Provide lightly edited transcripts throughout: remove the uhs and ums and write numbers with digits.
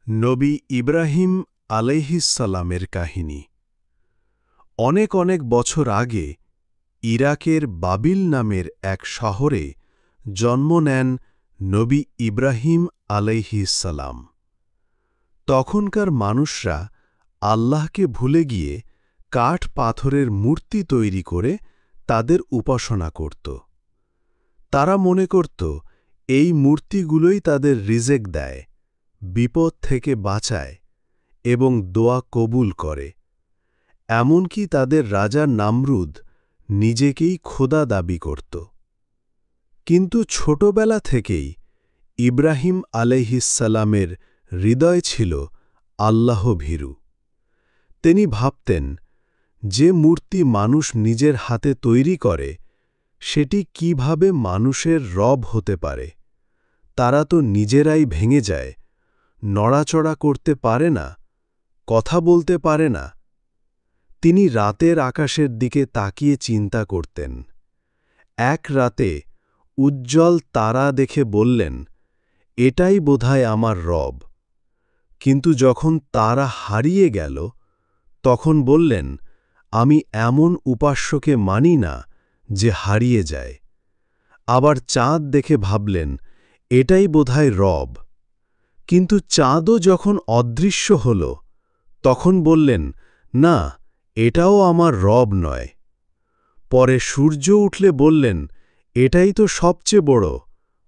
নবী ইব্রাহিম আলাইহিসসালামের কাহিনী। অনেক অনেক বছর আগে ইরাকের বাবিল নামের এক শহরে জন্ম নেন নবী ইব্রাহিম আলাইহিসসালাম। তখনকার মানুষরা আল্লাহকে ভুলে গিয়ে কাঠ পাথরের মূর্তি তৈরি করে তাদের উপাসনা করত। তারা মনে করত এই মূর্তিগুলোই তাদের রিজেক দেয়, বিপদ থেকে বাঁচায় এবং দোয়া কবুল করে। এমনকি তাদের রাজা নামরুদ নিজেকেই খোদা দাবি করত। কিন্তু ছোটবেলা থেকেই ইব্রাহিম আলাইহিসসালামের হৃদয় ছিল আল্লাহভীরু। তিনি ভাবতেন, যে মূর্তি মানুষ নিজের হাতে তৈরি করে সেটি কিভাবে মানুষের রব হতে পারে? তারা তো নিজেরাই ভেঙে যায়, নড়াচড়া করতে পারে না, কথা বলতে পারে না। তিনি রাতের আকাশের দিকে তাকিয়ে চিন্তা করতেন। এক রাতে উজ্জ্বল তারা দেখে বললেন, এটাই বোধহয় আমার রব। কিন্তু যখন তারা হারিয়ে গেল, তখন বললেন, আমি এমন উপাস্যকে মানি না যে হারিয়ে যায়। আবার চাঁদ দেখে ভাবলেন, এটাই বোধহয় রব। কিন্তু চাঁদও যখন অদৃশ্য হল, তখন বললেন, না, এটাও আমার রব নয়। পরে সূর্য উঠলে বললেন, এটাই তো সবচেয়ে বড়,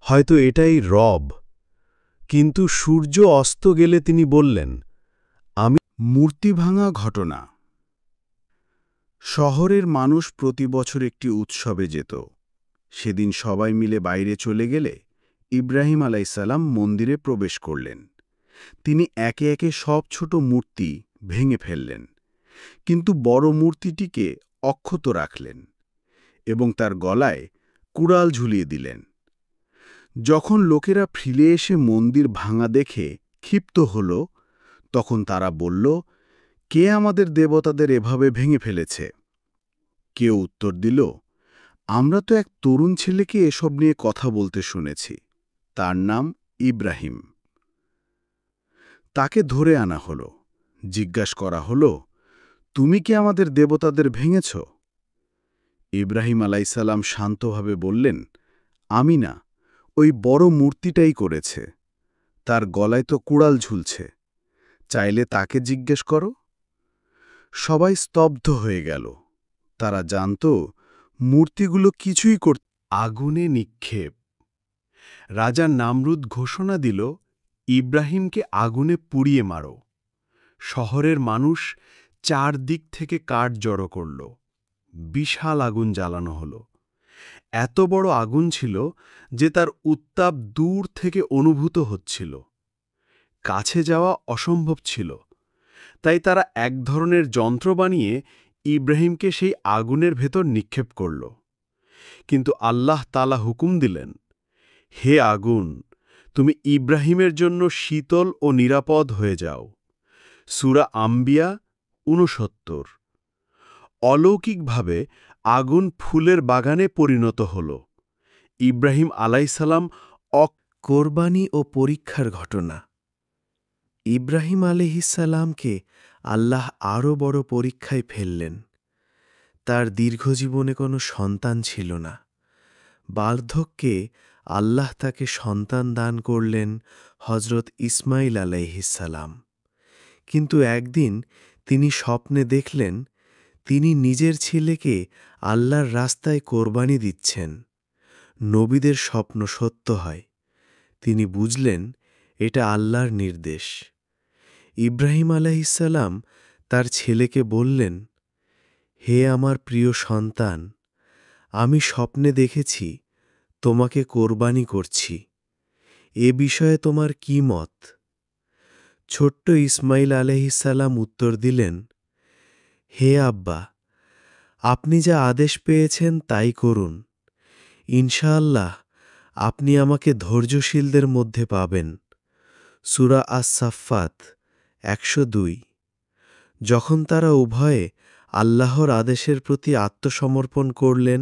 হয়তো এটাই রব। কিন্তু সূর্য অস্ত গেলে তিনি বললেন, আমি মূর্তি ভাঙা ঘটনা। শহরের মানুষ প্রতি বছর একটি উৎসবে যেত। সেদিন সবাই মিলে বাইরে চলে গেলে ইব্রাহিম আলাইসাল্লাম মন্দিরে প্রবেশ করলেন। তিনি একে একে সব ছোট মূর্তি ভেঙে ফেললেন, কিন্তু বড় মূর্তিটিকে অক্ষত রাখলেন এবং তার গলায় কুড়াল ঝুলিয়ে দিলেন। যখন লোকেরা ফিরে এসে মন্দির ভাঙা দেখে ক্ষিপ্ত হল, তখন তারা বলল, কে আমাদের দেবতাদের এভাবে ভেঙে ফেলেছে? কেউ উত্তর দিল, আমরা তো এক তরুণ ছেলেকে এসব নিয়ে কথা বলতে শুনেছি, তার নাম ইব্রাহিম। তাকে ধরে আনা হল, জিজ্ঞাসা করা হল, তুমি কি আমাদের দেবতাদের ভেঙেছ? ইব্রাহিম আলাইসাল্লাম শান্তভাবে বললেন, আমি না, ওই বড় মূর্তিটাই করেছে। তার গলায় তো কুড়াল ঝুলছে, চাইলে তাকে জিজ্ঞেস করো। সবাই স্তব্ধ হয়ে গেল। তারা জানত মূর্তিগুলো কিছুই করত। আগুনে নিক্ষেপ। রাজা নামরুদ ঘোষণা দিল, ইব্রাহিমকে আগুনে পুড়িয়ে মারো। শহরের মানুষ চারদিক থেকে কাঠ জড়ো করল। বিশাল আগুন জ্বালানো হল। এত বড় আগুন ছিল যে তার উত্তাপ দূর থেকে অনুভূত হচ্ছিল। কাছে যাওয়া অসম্ভব ছিল। তাই তারা এক ধরনের যন্ত্র বানিয়ে ইব্রাহিমকে সেই আগুনের ভেতর নিক্ষেপ করল। কিন্তু আল্লাহ তাআলা হুকুম দিলেন, হে আগুন, তুমি ইব্রাহিমের জন্য শীতল ও নিরাপদ হয়ে যাও। সূরা আম্বিয়া ৬৯। অলৌকিকভাবে আগুন ফুলের বাগানে পরিণত হল। ইব্রাহিম আলাইসাল্লাম কোরবানি ও পরীক্ষার ঘটনা। ইব্রাহিম আলাইহিসসালামকে আল্লাহ আরও বড় পরীক্ষায় ফেললেন। তার দীর্ঘজীবনে কোনো সন্তান ছিল না। বার্ধক্যে আল্লাহ তাকে সন্তান দান করলেন হজরত ইসমাইল আলাইহিসসালাম। কিন্তু একদিন তিনি স্বপ্নে দেখলেন, তিনি নিজের ছেলেকে আল্লাহর রাস্তায় কোরবানি দিচ্ছেন। নবীদের স্বপ্ন সত্য হয়। তিনি বুঝলেন এটা আল্লাহর নির্দেশ। ইব্রাহিম আলাইহিসসালাম তার ছেলেকে বললেন, হে আমার প্রিয় সন্তান, আমি স্বপ্নে দেখেছি তোমাকে কোরবানি করছি। এ বিষয়ে তোমার কি মত? ছোট্ট ইসমাইল আলাইহিসসালাম উত্তর দিলেন, হে আব্বা, আপনি যা আদেশ পেয়েছেন তাই করুন। ইনশাআল্লাহ আপনি আমাকে ধৈর্যশীলদের মধ্যে পাবেন। সূরা আস-সাফফাত ১০২। যখন তারা উভয়ে আল্লাহর আদেশের প্রতি আত্মসমর্পণ করলেন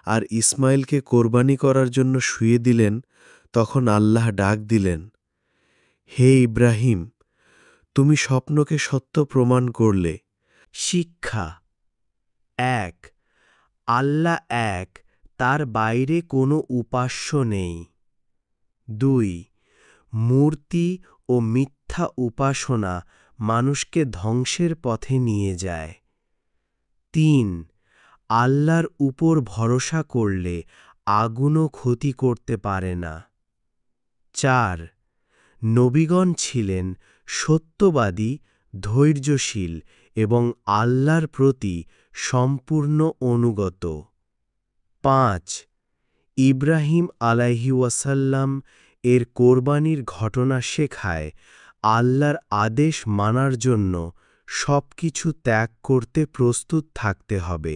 আর ইসমাইলকে কোরবানি করার জন্য শুইয়ে দিলেন, তখন আল্লাহ ডাক দিলেন, হে ইব্রাহিম, তুমি স্বপ্নকে সত্য প্রমাণ করলে। শিক্ষা ১ আল্লাহ এক, তার বাইরে কোনো উপাস্য নেই। ২ মূর্তি ও মিথ্যা উপাসনা মানুষকে ধ্বংসের পথে নিয়ে যায়। ৩ আল্লাহর উপর ভরসা করলে আগুনও ক্ষতি করতে পারে না। ৪ নবীগণ ছিলেন সত্যবাদী, ধৈর্যশীল এবং আল্লাহর প্রতি সম্পূর্ণ অনুগত। ৫ ইব্রাহিম আলাইহিওয়াসাল্লাম এর কোরবানির ঘটনা শেখায় আল্লাহর আদেশ মানার জন্য সবকিছু ত্যাগ করতে প্রস্তুত থাকতে হবে।